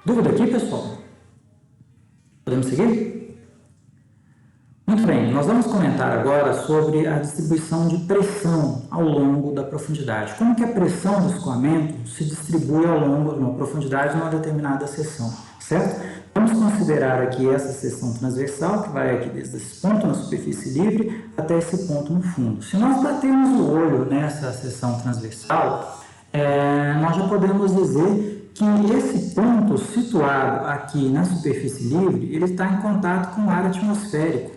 Dúvida aqui, pessoal? Podemos seguir? Muito bem, nós vamos comentar agora sobre a distribuição de pressão ao longo da profundidade. Como que a pressão do escoamento se distribui ao longo de uma profundidade de uma determinada seção, certo? Vamos considerar aqui essa seção transversal, que vai aqui desde esse ponto na superfície livre até esse ponto no fundo. Se nós batermos o olho nessa seção transversal, nós já podemos dizer que esse ponto situado aqui na superfície livre, ele está em contato com o ar atmosférico,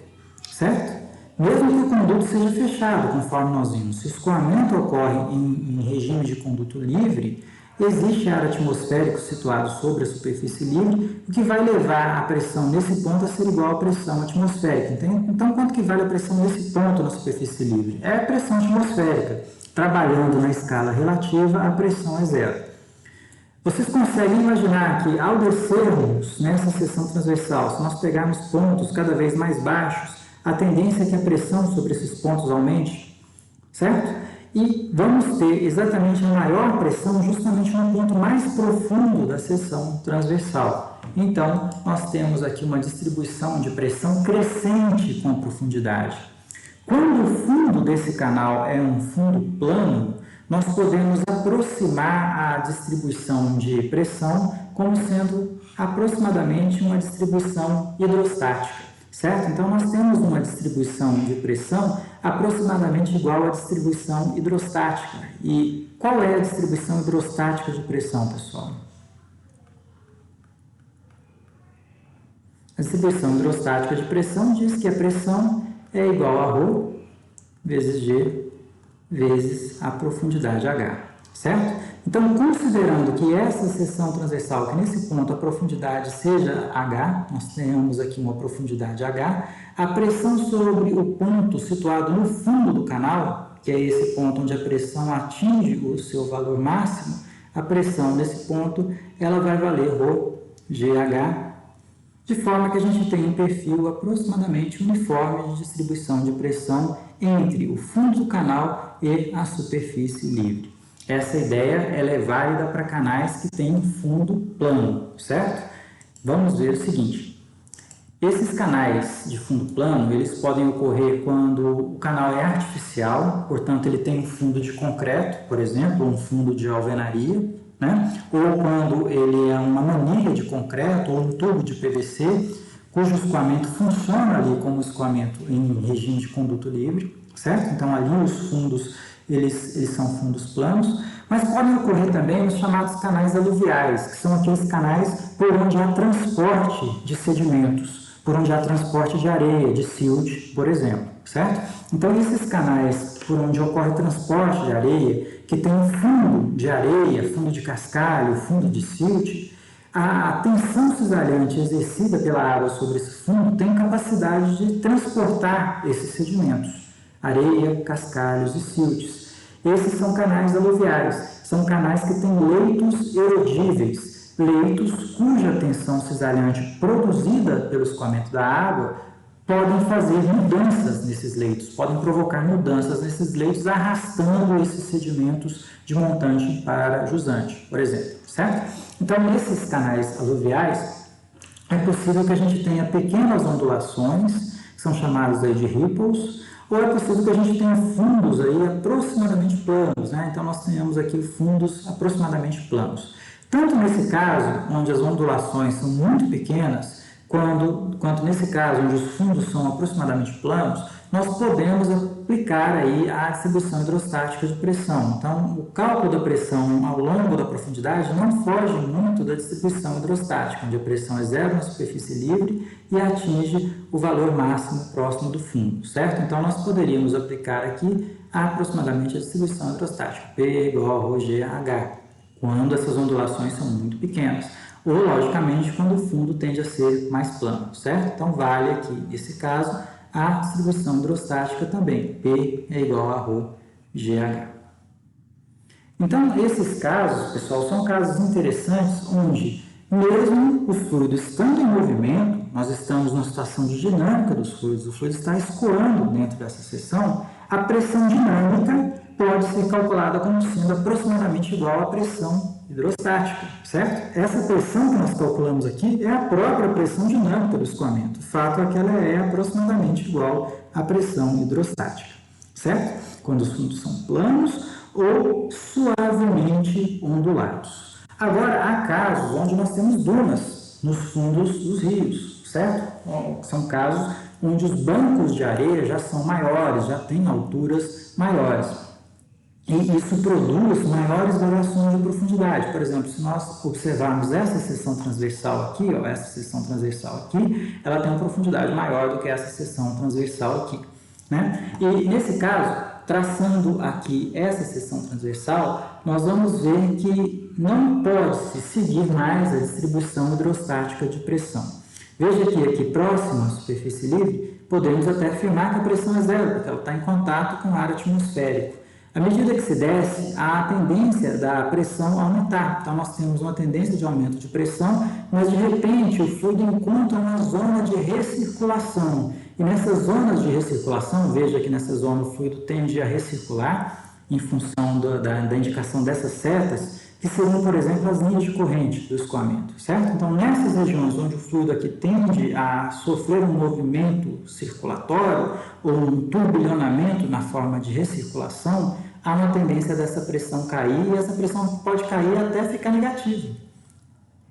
certo? Mesmo que o conduto seja fechado, conforme nós vimos, se o escoamento ocorre em regime de conduto livre, existe ar atmosférico situado sobre a superfície livre, o que vai levar a pressão nesse ponto a ser igual à pressão atmosférica. Então, quanto que vale a pressão nesse ponto na superfície livre? É a pressão atmosférica. Trabalhando na escala relativa, a pressão é zero. Vocês conseguem imaginar que, ao descermos nessa seção transversal, se nós pegarmos pontos cada vez mais baixos, a tendência é que a pressão sobre esses pontos aumente, certo? E vamos ter exatamente a maior pressão justamente no ponto mais profundo da seção transversal. Então, nós temos aqui uma distribuição de pressão crescente com a profundidade. Quando o fundo desse canal é um fundo plano, nós podemos aproximar a distribuição de pressão como sendo aproximadamente uma distribuição hidrostática, certo? Então, nós temos uma distribuição de pressão aproximadamente igual à distribuição hidrostática. E qual é a distribuição hidrostática de pressão, pessoal? A distribuição hidrostática de pressão diz que a pressão é igual a ρ vezes G vezes a profundidade H, certo? Então, considerando que essa seção transversal, que nesse ponto a profundidade seja H, nós temos aqui uma profundidade H, a pressão sobre o ponto situado no fundo do canal, que é esse ponto onde a pressão atinge o seu valor máximo, a pressão nesse ponto, ela vai valer ρGH, de forma que a gente tem um perfil aproximadamente uniforme de distribuição de pressão entre o fundo do canal e a superfície livre. Essa ideia ela é válida para canais que têm um fundo plano, certo? Vamos ver o seguinte. Esses canais de fundo plano, eles podem ocorrer quando o canal é artificial, portanto ele tem um fundo de concreto, por exemplo, um fundo de alvenaria, né? Ou quando ele é uma manilha de concreto ou um tubo de PVC, cujo escoamento funciona ali como escoamento em regime de conduto livre, certo? Então ali os fundos eles são fundos planos, mas podem ocorrer também os chamados canais aluviais, que são aqueles canais por onde há transporte de sedimentos, por onde há transporte de areia, de silt, por exemplo, certo? Então esses canais por onde ocorre transporte de areia, que tem um fundo de areia, fundo de cascalho, fundo de silt, a tensão cisalhante exercida pela água sobre esse fundo tem capacidade de transportar esses sedimentos, areia, cascalhos e siltes. Esses são canais aluviais, são canais que têm leitos erodíveis, leitos cuja tensão cisalhante produzida pelo escoamento da água podem fazer mudanças nesses leitos, podem provocar mudanças nesses leitos, arrastando esses sedimentos de montante para jusante, por exemplo, certo? Então, nesses canais aluviais, é possível que a gente tenha pequenas ondulações, que são chamadas aí de ripples, ou é possível que a gente tenha fundos aí aproximadamente planos, né? Então, nós tenhamos aqui fundos aproximadamente planos. Tanto nesse caso, onde as ondulações são muito pequenas, quanto nesse caso, onde os fundos são aproximadamente planos, nós podemos aplicar aí a distribuição hidrostática de pressão. Então, o cálculo da pressão ao longo da profundidade não foge muito da distribuição hidrostática, onde a pressão é zero na superfície livre e atinge o valor máximo próximo do fundo, certo? Então, nós poderíamos aplicar aqui aproximadamente a distribuição hidrostática, P igual a ρGH, quando essas ondulações são muito pequenas. Ou, logicamente, quando o fundo tende a ser mais plano, certo? Então, vale aqui, nesse caso, a distribuição hidrostática também, P é igual a ρGH. Então, esses casos, pessoal, são casos interessantes onde, mesmo o fluido estando em movimento, nós estamos numa situação de dinâmica dos fluidos, o fluido está escoando dentro dessa seção, a pressão dinâmica pode ser calculada como sendo aproximadamente igual à pressão hidrostática, certo? Essa pressão que nós calculamos aqui é a própria pressão dinâmica do escoamento. O fato é que ela é aproximadamente igual à pressão hidrostática, certo? Quando os fundos são planos ou suavemente ondulados. Agora, há casos onde nós temos dunas nos fundos dos rios, certo? São casos onde os bancos de areia já são maiores, já têm alturas maiores. E isso produz maiores variações de profundidade. Por exemplo, se nós observarmos essa seção transversal aqui, ó, essa seção transversal aqui, ela tem uma profundidade maior do que essa seção transversal aqui, né? E nesse caso, traçando aqui essa seção transversal, nós vamos ver que não pode-se seguir mais a distribuição hidrostática de pressão. Veja que aqui próximo à superfície livre, podemos até afirmar que a pressão é zero, porque ela está em contato com o ar atmosférico. À medida que se desce, há a tendência da pressão aumentar. Então, nós temos uma tendência de aumento de pressão, mas de repente o fluido encontra uma zona de recirculação. E nessas zonas de recirculação, veja que nessa zona o fluido tende a recircular em função da indicação dessas setas, que seriam, por exemplo, as linhas de corrente do escoamento, certo? Então, nessas regiões onde o fluido aqui tende a sofrer um movimento circulatório ou um turbilhonamento na forma de recirculação, há uma tendência dessa pressão cair e essa pressão pode cair até ficar negativa.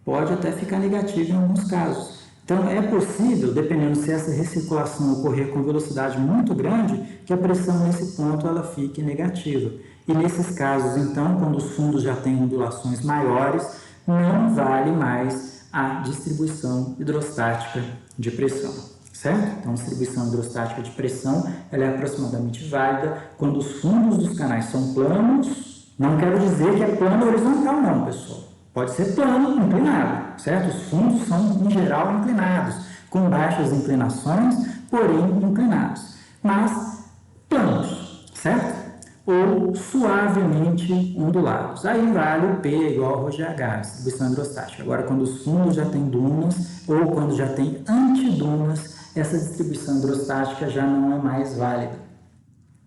Pode até ficar negativa em alguns casos. Então, é possível, dependendo se essa recirculação ocorrer com velocidade muito grande, que a pressão nesse ponto ela fique negativa. E nesses casos, então, quando os fundos já têm ondulações maiores, não vale mais a distribuição hidrostática de pressão, certo? Então, a distribuição hidrostática de pressão ela é aproximadamente válida quando os fundos dos canais são planos. Não quero dizer que é plano horizontal, não, pessoal. Pode ser plano inclinado, certo? Os fundos são, em geral, inclinados, com baixas inclinações, porém inclinados. Mas planos, certo? Ou suavemente ondulados. Aí vale o P igual a ρGH, distribuição hidrostática. Agora, quando os fundos já têm dunas ou quando já tem antidunas, essa distribuição hidrostática já não é mais válida.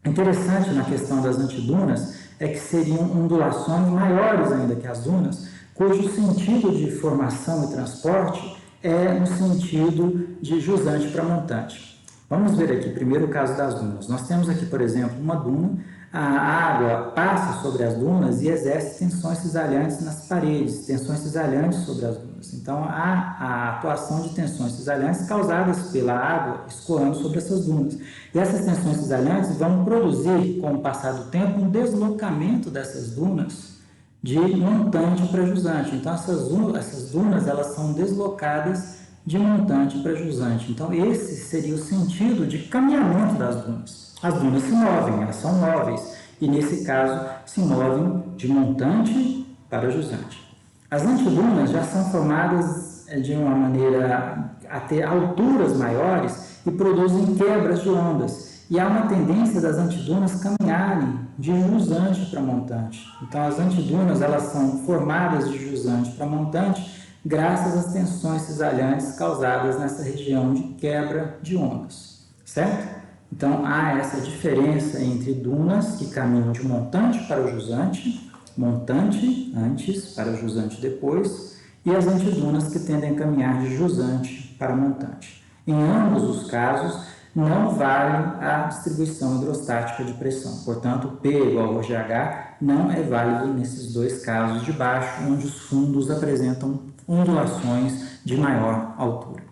Interessante na questão das antidunas é que seriam ondulações maiores ainda que as dunas, cujo sentido de formação e transporte é no sentido de jusante para montante. Vamos ver aqui primeiro o caso das dunas. Nós temos aqui, por exemplo, uma duna. A água passa sobre as dunas e exerce tensões cisalhantes nas paredes, tensões cisalhantes sobre as dunas. Então, há a atuação de tensões cisalhantes causadas pela água escoando sobre essas dunas. E essas tensões cisalhantes vão produzir, com o passar do tempo, um deslocamento dessas dunas de montante para jusante. Então, essas dunas elas são deslocadas de montante para jusante. Então, esse seria o sentido de caminhamento das dunas. As dunas se movem, elas são móveis, e nesse caso se movem de montante para jusante. As antidunas já são formadas de uma maneira a ter alturas maiores e produzem quebras de ondas. E há uma tendência das antidunas caminharem de jusante para montante. Então, as antidunas elas são formadas de jusante para montante graças às tensões cisalhantes causadas nessa região de quebra de ondas, certo? Então, há essa diferença entre dunas que caminham de montante para o jusante, montante antes para jusante depois, e as antidunas que tendem a caminhar de jusante para montante. Em ambos os casos, não vale a distribuição hidrostática de pressão. Portanto, P igual a ρGH não é válido nesses dois casos de baixo, onde os fundos apresentam ondulações de maior altura.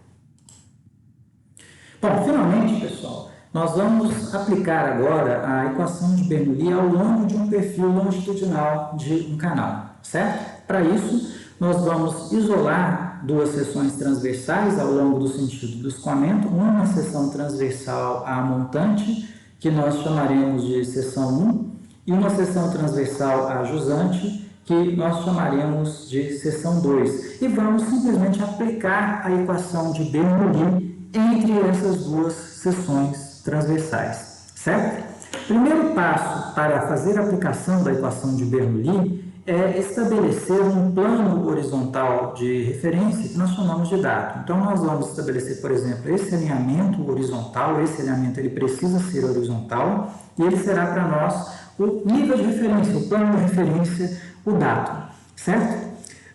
Bom, finalmente, pessoal, nós vamos aplicar agora a equação de Bernoulli ao longo de um perfil longitudinal de um canal, certo? Para isso, nós vamos isolar duas seções transversais ao longo do sentido do escoamento, uma seção transversal à montante, que nós chamaremos de seção 1, e uma seção transversal à jusante, que nós chamaremos de seção 2. E vamos simplesmente aplicar a equação de Bernoulli entre essas duas seções transversais, certo? Primeiro passo para fazer a aplicação da equação de Bernoulli é estabelecer um plano horizontal de referência que nós chamamos de datum. Então, nós vamos estabelecer, por exemplo, esse alinhamento horizontal, esse alinhamento ele precisa ser horizontal e ele será para nós o nível de referência, o plano de referência, o datum, certo?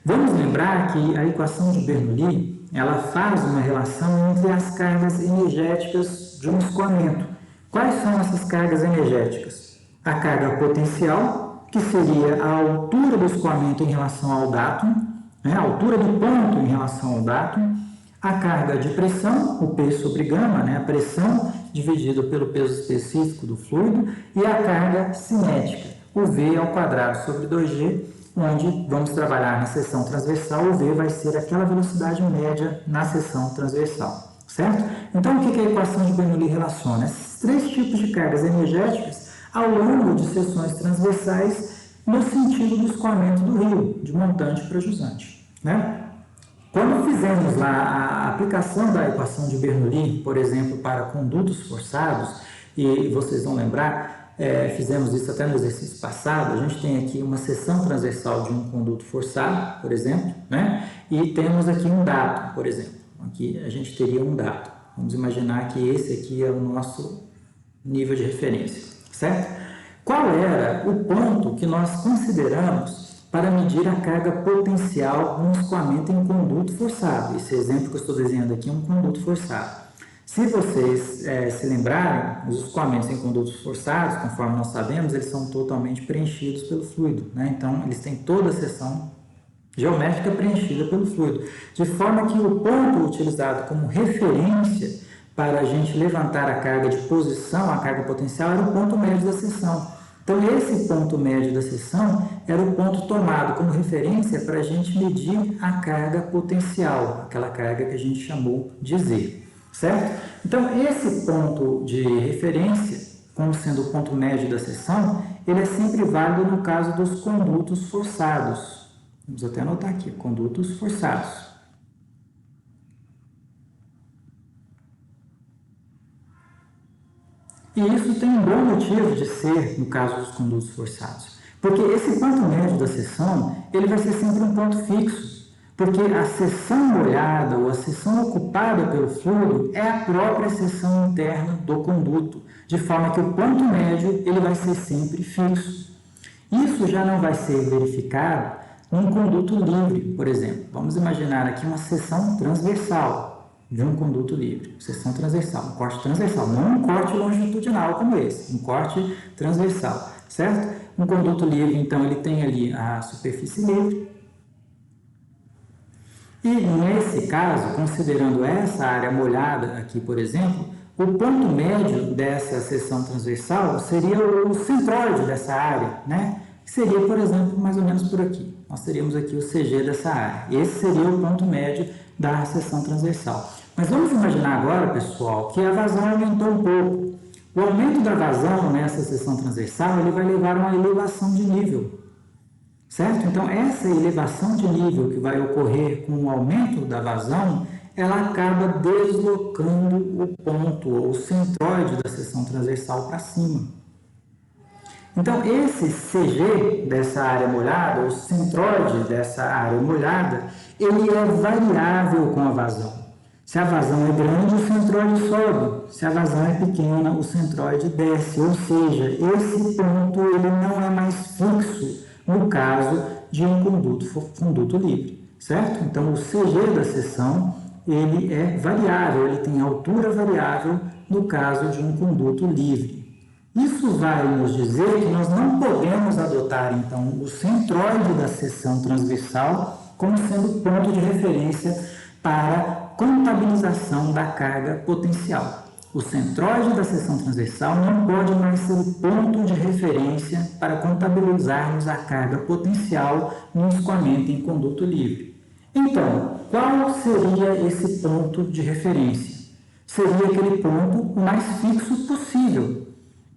Vamos lembrar que a equação de Bernoulli, ela faz uma relação entre as cargas energéticas de um escoamento. Quais são essas cargas energéticas? A carga potencial, que seria a altura do escoamento em relação ao dátum, né, a altura do ponto em relação ao dátum, a carga de pressão, o P sobre gama, né, a pressão dividido pelo peso específico do fluido, e a carga cinética, o V ao quadrado sobre 2G, onde vamos trabalhar na seção transversal, o V vai ser aquela velocidade média na seção transversal, certo? Então, o que a equação de Bernoulli relaciona? Esses três tipos de cargas energéticas ao longo de seções transversais no sentido do escoamento do rio, de montante para jusante, né? Quando fizemos lá a aplicação da equação de Bernoulli, por exemplo, para condutos forçados, e vocês vão lembrar, fizemos isso até no exercício passado, a gente tem aqui uma seção transversal de um conduto forçado, por exemplo, né? E temos aqui um dátum, por exemplo. Aqui a gente teria um dátum. Vamos imaginar que esse aqui é o nosso nível de referência, certo? Qual era o ponto que nós consideramos para medir a carga potencial no escoamento em conduto forçado? Esse exemplo que eu estou desenhando aqui é um conduto forçado. Se vocês se lembrarem, os escoamentos em condutos forçados, conforme nós sabemos, eles são totalmente preenchidos pelo fluido, né? Então, eles têm toda a seção geométrica preenchida pelo fluido, de forma que o ponto utilizado como referência para a gente levantar a carga de posição, a carga potencial, era o ponto médio da seção. Então, esse ponto médio da seção era o ponto tomado como referência para a gente medir a carga potencial, aquela carga que a gente chamou de Z, certo? Então, esse ponto de referência, como sendo o ponto médio da seção, ele é sempre válido no caso dos condutos forçados. Vamos até anotar aqui, condutos forçados. E isso tem um bom motivo de ser no caso dos condutos forçados, porque esse ponto médio da seção, ele vai ser sempre um ponto fixo, porque a seção molhada ou a seção ocupada pelo fluido é a própria seção interna do conduto, de forma que o ponto médio ele vai ser sempre fixo. Isso já não vai ser verificado num conduto livre, por exemplo. Vamos imaginar aqui uma seção transversal de um conduto livre, seção transversal, um corte transversal, não um corte longitudinal como esse, um corte transversal, certo? Um conduto livre, então, ele tem ali a superfície livre, e nesse caso, considerando essa área molhada aqui, por exemplo, o ponto médio dessa seção transversal seria o centroide dessa área, né? Seria, por exemplo, mais ou menos por aqui. Nós teríamos aqui o CG dessa área. Esse seria o ponto médio da seção transversal. Mas vamos imaginar agora, pessoal, que a vazão aumentou um pouco. O aumento da vazão nessa seção transversal ele vai levar a uma elevação de nível, certo? Então, essa elevação de nível que vai ocorrer com o aumento da vazão, ela acaba deslocando o ponto, ou o centroide da seção transversal para cima. Então, esse CG dessa área molhada, o centroide dessa área molhada, ele é variável com a vazão. Se a vazão é grande, o centroide sobe. Se a vazão é pequena, o centroide desce. Ou seja, esse ponto ele não é mais fixo no caso de um conduto livre, certo? Então, o CG da seção ele é variável, ele tem altura variável no caso de um conduto livre. Isso vai nos dizer que nós não podemos adotar, então, o centroide da seção transversal como sendo ponto de referência para contabilização da carga potencial. O centroide da seção transversal não pode mais ser o ponto de referência para contabilizarmos a carga potencial no escoamento em conduto livre. Então, qual seria esse ponto de referência? Seria aquele ponto mais fixo possível.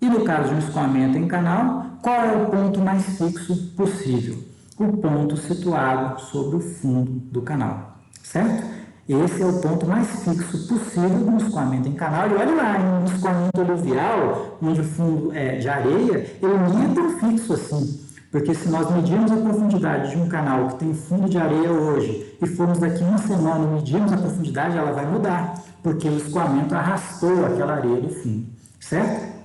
E no caso de um escoamento em canal, qual é o ponto mais fixo possível? O ponto situado sobre o fundo do canal, certo? Esse é o ponto mais fixo possível no escoamento em canal. E olha lá, no escoamento aluvial, onde o fundo é de areia, ele nem é tão fixo assim. Porque se nós medirmos a profundidade de um canal que tem fundo de areia hoje e formos daqui uma semana e medirmos a profundidade, ela vai mudar, porque o escoamento arrastou aquela areia do fundo, certo?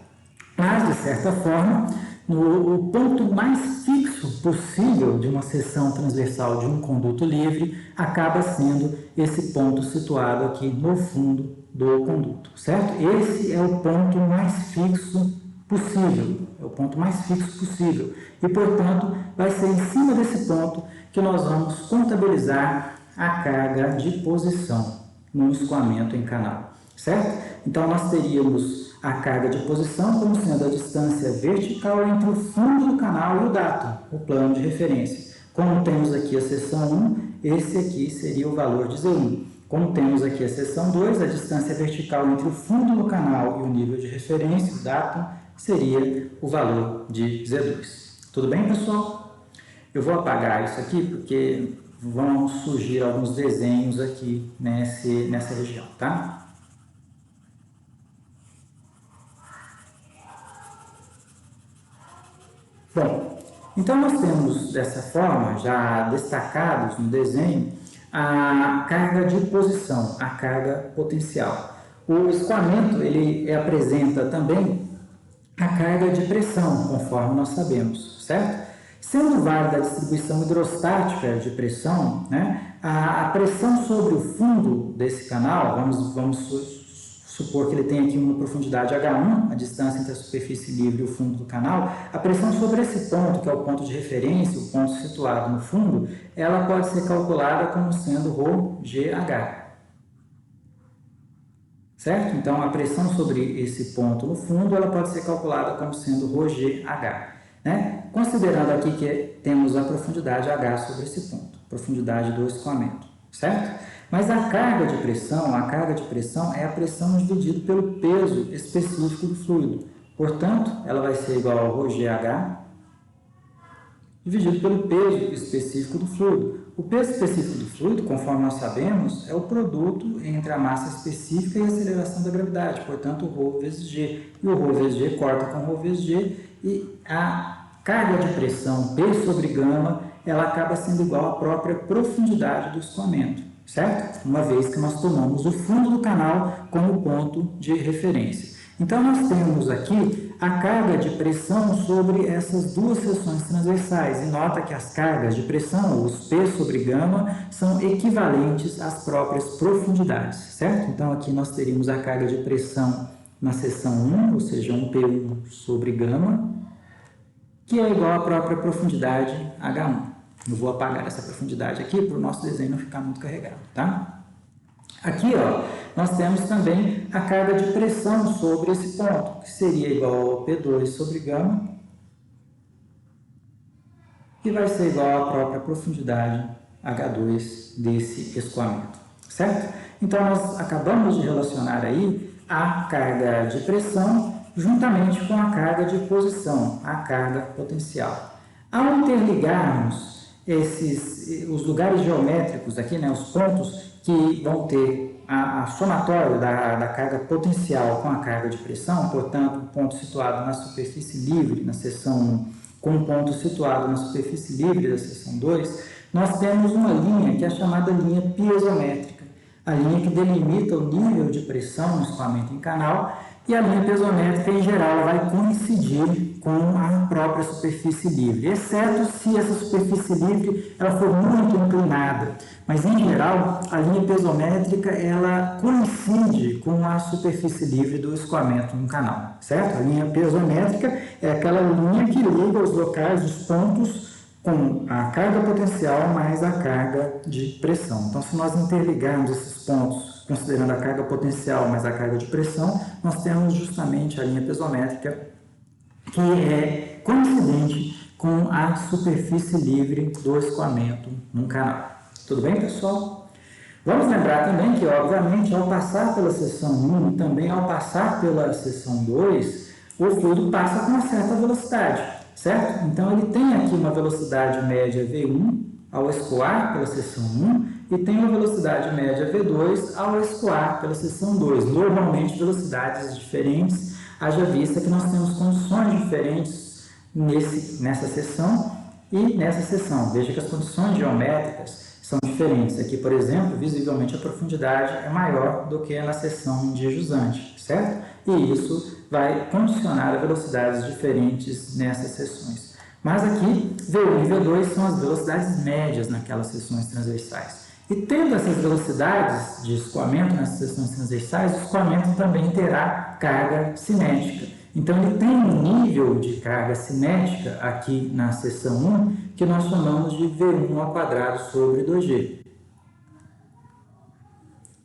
Mas, de certa forma, o ponto mais fixo possível de uma seção transversal de um conduto livre acaba sendo esse ponto situado aqui no fundo do conduto, certo? Esse é o ponto mais fixo possível, é o ponto mais fixo possível. E, portanto, vai ser em cima desse ponto que nós vamos contabilizar a carga de posição no escoamento em canal, certo? Então, nós teríamos a carga de posição como sendo a distância vertical entre o fundo do canal e o datum, o plano de referência. Como temos aqui a seção 1, esse aqui seria o valor de Z1. Como temos aqui a seção 2, a distância vertical entre o fundo do canal e o nível de referência, o datum, seria o valor de Z2. Tudo bem, pessoal? Eu vou apagar isso aqui porque vão surgir alguns desenhos aqui nessa região, tá? Bom, então nós temos dessa forma, já destacados no desenho, a carga de posição, a carga potencial. O escoamento, ele apresenta também a carga de pressão, conforme nós sabemos, certo? Sendo válida a distribuição hidrostática de pressão, né, a pressão sobre o fundo desse canal, vamos supor que ele tem aqui uma profundidade H1, a distância entre a superfície livre e o fundo do canal, a pressão sobre esse ponto, que é o ponto de referência, o ponto situado no fundo, ela pode ser calculada como sendo ρGH. Certo? Então, a pressão sobre esse ponto no fundo, ela pode ser calculada como sendo ρGH. Né? Considerando aqui que temos a profundidade H sobre esse ponto, profundidade do escoamento, certo? Mas a carga de pressão é a pressão dividida pelo peso específico do fluido. Portanto, ela vai ser igual ao ρGH dividido pelo peso específico do fluido. O peso específico do fluido, conforme nós sabemos, é o produto entre a massa específica e a aceleração da gravidade, portanto, o ρ vezes g. E o ρ vezes g corta com o ρ vezes g, e a carga de pressão P sobre gama, ela acaba sendo igual à própria profundidade do escoamento, certo? Uma vez que nós tomamos o fundo do canal como ponto de referência. Então, nós temos aqui a carga de pressão sobre essas duas seções transversais. E nota que as cargas de pressão, os P sobre gama, são equivalentes às próprias profundidades, certo? Então, aqui nós teríamos a carga de pressão na seção 1, ou seja, 1P1 sobre gama, que é igual à própria profundidade H1. Eu vou apagar essa profundidade aqui para o nosso desenho não ficar muito carregado, tá? Aqui, ó, nós temos também a carga de pressão sobre esse ponto, que seria igual ao P2 sobre gama, que vai ser igual à própria profundidade H2 desse escoamento, certo? Então, nós acabamos de relacionar aí a carga de pressão juntamente com a carga de posição, a carga potencial. Ao interligarmos os lugares geométricos aqui, né, os pontos que vão ter a somatória da carga potencial com a carga de pressão, portanto, o ponto situado na superfície livre, na seção 1, com o ponto situado na superfície livre da seção 2, nós temos uma linha que é chamada linha piezométrica, a linha que delimita o nível de pressão no escoamento em canal, e a linha piezométrica, em geral, vai coincidir com a própria superfície livre, exceto se essa superfície livre ela for muito inclinada. Mas, em geral, a linha piezométrica ela coincide com a superfície livre do escoamento no canal, certo? A linha piezométrica é aquela linha que liga os locais, os pontos, com a carga potencial mais a carga de pressão. Então, se nós interligarmos esses pontos, considerando a carga potencial mais a carga de pressão, nós temos justamente a linha piezométrica que é coincidente com a superfície livre do escoamento num canal. Tudo bem, pessoal? Vamos lembrar também que, obviamente, ao passar pela seção 1 e também ao passar pela seção 2, o fluido passa com uma certa velocidade, certo? Então, ele tem aqui uma velocidade média V1 ao escoar pela seção 1 e tem uma velocidade média V2 ao escoar pela seção 2. Normalmente, velocidades diferentes, haja vista que nós temos condições diferentes nessa seção e nessa seção. Veja que as condições geométricas são diferentes. Aqui, por exemplo, visivelmente a profundidade é maior do que na seção de jusante, certo? E isso vai condicionar a velocidades diferentes nessas seções. Mas aqui, V1 e V2 são as velocidades médias naquelas seções transversais. E tendo essas velocidades de escoamento nessas seções transversais, o escoamento também terá carga cinética. Então, ele tem um nível de carga cinética aqui na seção 1, que nós chamamos de V1 ao quadrado sobre 2G.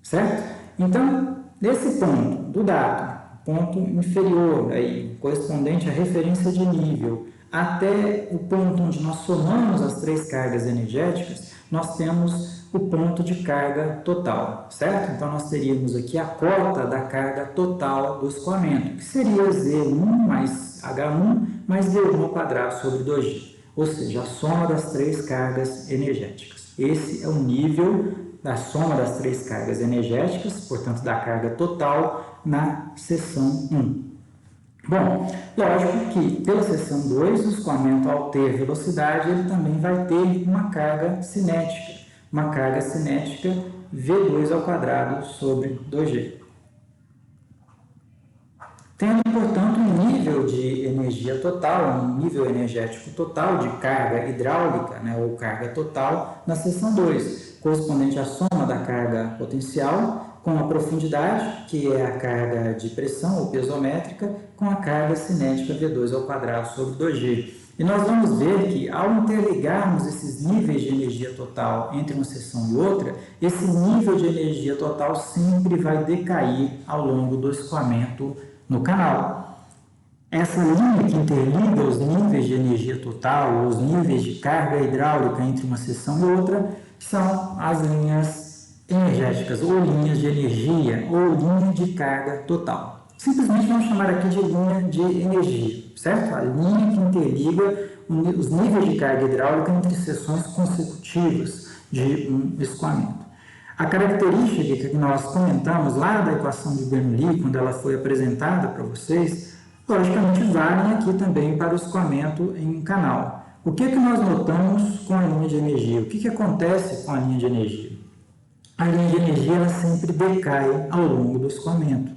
Certo? Então, nesse ponto do dado, ponto inferior, aí, correspondente à referência de nível, até o ponto onde nós somamos as três cargas energéticas, nós temos o ponto de carga total, certo? Então, nós teríamos aqui a cota da carga total do escoamento, que seria Z1 mais H1 mais V1 ao quadrado sobre 2G, ou seja, a soma das três cargas energéticas. Esse é o nível da soma das três cargas energéticas, portanto, da carga total na seção 1. Bom, lógico que pela seção 2, o escoamento, ao ter velocidade, ele também vai ter uma carga cinética V2 ao quadrado sobre 2G. Tendo, portanto, um nível de energia total, um nível energético total de carga hidráulica, ou carga total, na seção 2, correspondente à soma da carga potencial com a profundidade, que é a carga de pressão ou pesométrica, com a carga cinética V2 ao quadrado sobre 2G. E nós vamos ver que, ao interligarmos esses níveis de energia total entre uma seção e outra, esse nível de energia total sempre vai decair ao longo do escoamento no canal. Essa linha que interliga os níveis de energia total, ou os níveis de carga hidráulica entre uma seção e outra, são as linhas energéticas, ou linhas de energia, ou linha de carga total. Simplesmente vamos chamar aqui de linha de energia, certo? A linha que interliga os níveis de carga hidráulica entre seções consecutivas de um escoamento. A característica que nós comentamos lá da equação de Bernoulli, quando ela foi apresentada para vocês, logicamente valem aqui também para o escoamento em um canal. O que nós notamos com a linha de energia? O que acontece com a linha de energia? A linha de energia ela sempre decai ao longo do escoamento.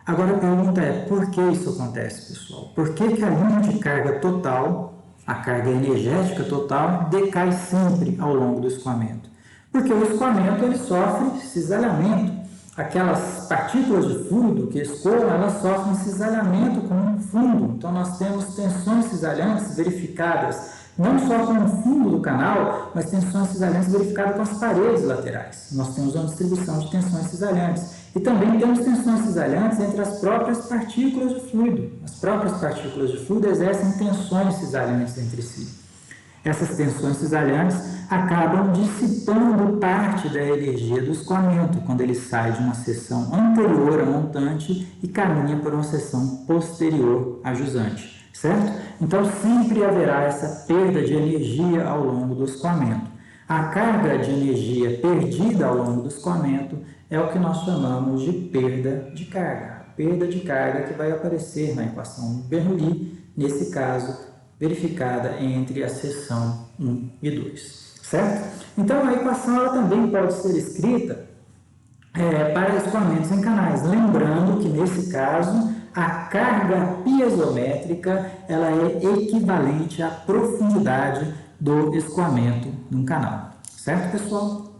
Agora a pergunta é, por que isso acontece, pessoal? Por que a linha de carga total, a carga energética total, decai sempre ao longo do escoamento? Porque o escoamento ele sofre cisalhamento. Aquelas partículas de fluido que escoam, elas sofrem cisalhamento com o fundo. Então, nós temos tensões cisalhantes verificadas não só com o fundo do canal, mas tensões cisalhantes verificadas com as paredes laterais. Nós temos uma distribuição de tensões cisalhantes. E também temos tensões cisalhantes entre as próprias partículas de fluido. As próprias partículas de fluido exercem tensões cisalhantes entre si. Essas tensões cisalhantes acabam dissipando parte da energia do escoamento, quando ele sai de uma seção anterior a montante e caminha para uma seção posterior a jusante, certo? Então, sempre haverá essa perda de energia ao longo do escoamento. A carga de energia perdida ao longo do escoamento é o que nós chamamos de perda de carga. A perda de carga que vai aparecer na equação de Bernoulli, nesse caso, verificada entre a seção 1 e 2, certo? Então, a equação ela também pode ser escrita para escoamentos em canais, lembrando que, nesse caso, a carga piezométrica ela é equivalente à profundidade do escoamento num canal, certo, pessoal?